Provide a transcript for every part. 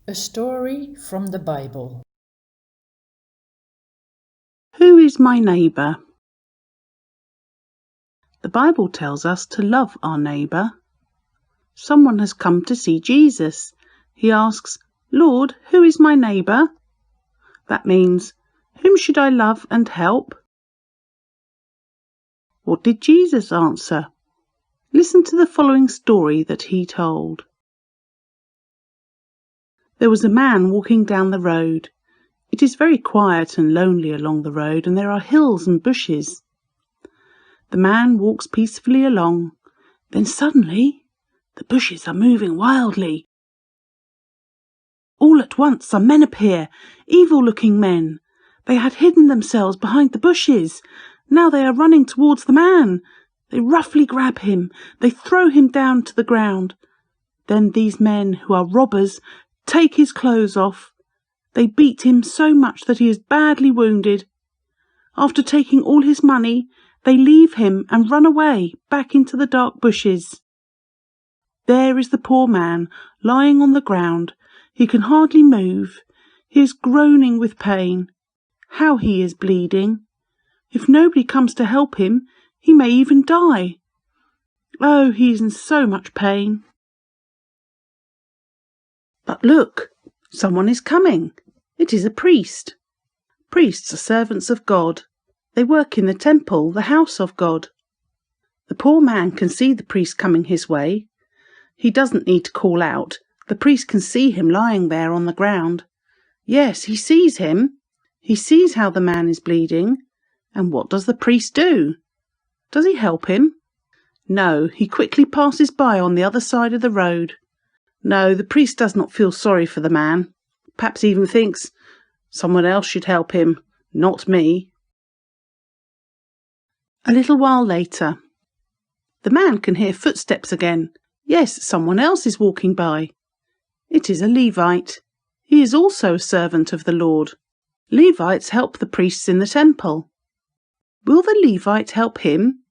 A story from the Bible. Who is my neighbour? The Bible tells us to love our neighbour. Someone has come to see Jesus. He asks, "Lord, who is my neighbour?" That means, whom should I love and help? What did Jesus answer? Listen to the following story that he told. There was a man walking down the road. It is very quiet and lonely along the road, and there are hills and bushes. The man walks peacefully along. Then suddenly, the bushes are moving wildly. All at once some men appear, evil-looking men. They had hidden themselves behind the bushes. Now they are running towards the man. They roughly grab him. They throw him down to the ground. Then these men, who are robbers, take his clothes off. They beat him so much that he is badly wounded. After taking all his money, they leave him and run away back into the dark bushes. There is the poor man lying on the ground. He can hardly move. He is groaning with pain. How he is bleeding! If nobody comes to help him, he may even die. Oh, he is in so much pain. But look, someone is coming. It is a priest. Priests are servants of God. They work in the temple, the house of God. The poor man can see the priest coming his way. He doesn't need to call out. The priest can see him lying there on the ground. Yes, he sees him. He sees how the man is bleeding. And what does the priest do? Does he help him? No, he quickly passes by on the other side of the road. No, the priest does not feel sorry for the man. Perhaps even thinks, someone else should help him, not me. A little while later, the man can hear footsteps again. Yes, someone else is walking by. It is a Levite. He is also a servant of the Lord. Levites help the priests in the temple. Will the Levite help him?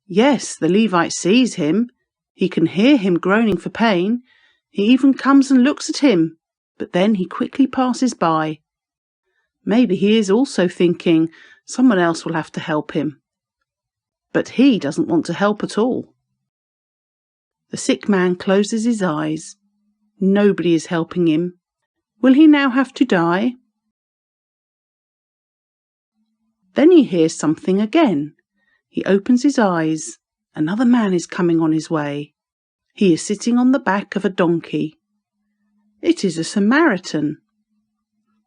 Yes, the Levite sees him. He can hear him groaning for pain. He even comes and looks at him, but then he quickly passes by. Maybe he is also thinking someone else will have to help him. But he doesn't want to help at all. The sick man closes his eyes. Nobody is helping him. Will he now have to die? Then he hears something again. He opens his eyes. Another man is coming on his way. He is sitting on the back of a donkey. It is a Samaritan.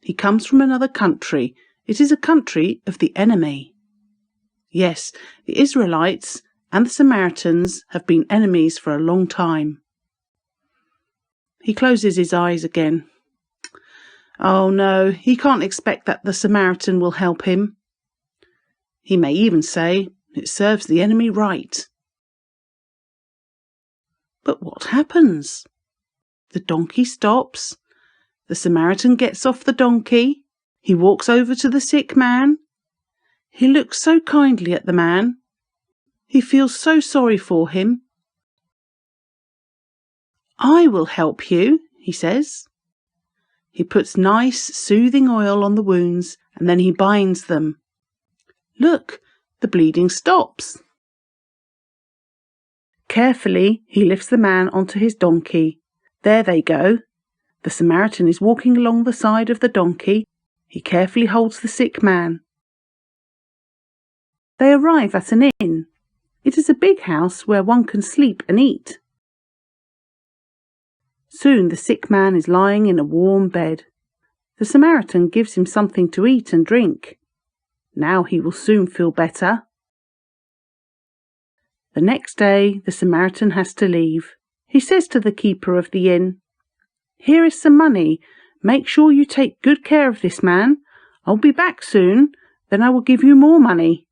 He comes from another country. It is a country of the enemy. Yes, the Israelites and the Samaritans have been enemies for a long time. He closes his eyes again. Oh no, he can't expect that the Samaritan will help him. He may even say, it serves the enemy right. But what happens? The donkey stops. The Samaritan gets off the donkey. He walks over to the sick man. He looks so kindly at the man. He feels so sorry for him. I will help you, he says. He puts nice, soothing oil on the wounds, and then he binds them. Look, the bleeding stops. Carefully, he lifts the man onto his donkey. There they go. The Samaritan is walking along the side of the donkey. He carefully holds the sick man. They arrive at an inn. It is a big house where one can sleep and eat. Soon the sick man is lying in a warm bed. The Samaritan gives him something to eat and drink. Now he will soon feel better. The next day the Samaritan has to leave. He says to the keeper of the inn, "Here is some money. Make sure you take good care of this man. I'll be back soon, then I will give you more money."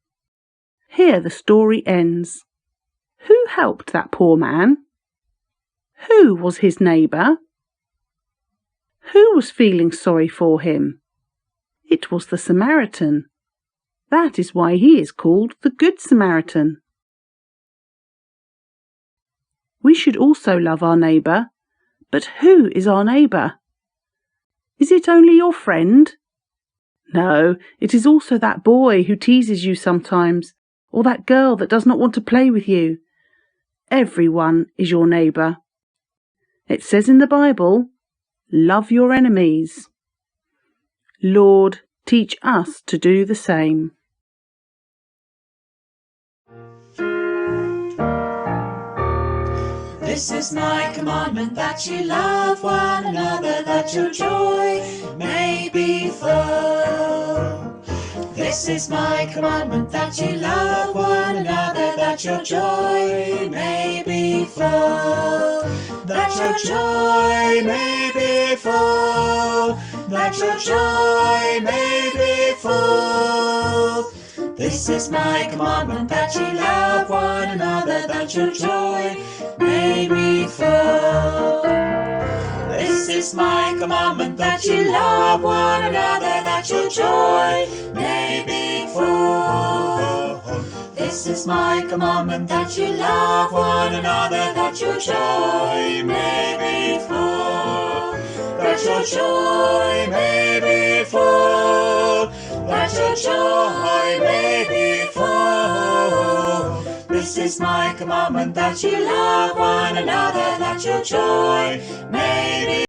Here the story ends. Who helped that poor man? Who was his neighbour? Who was feeling sorry for him? It was the Samaritan. That is why he is called the Good Samaritan. We should also love our neighbour. But who is our neighbour? Is it only your friend? No, it is also that boy who teases you sometimes, or that girl that does not want to play with you. Everyone is your neighbour. It says in the Bible, love your enemies. Lord, teach us to do the same. This is my commandment, that you love one another, that your joy may be full. This is my commandment, that you love one another, that your joy may be full. That your joy may be full. That your joy may be full. This is my commandment, that you love one another, that your joy may be full. This is my commandment, that you love one another, that your joy may be full. This is my commandment, that you love one another, that your joy may be full. That your joy may be full. That your joy may be full. This is my commandment, that you love one another, that your joy may be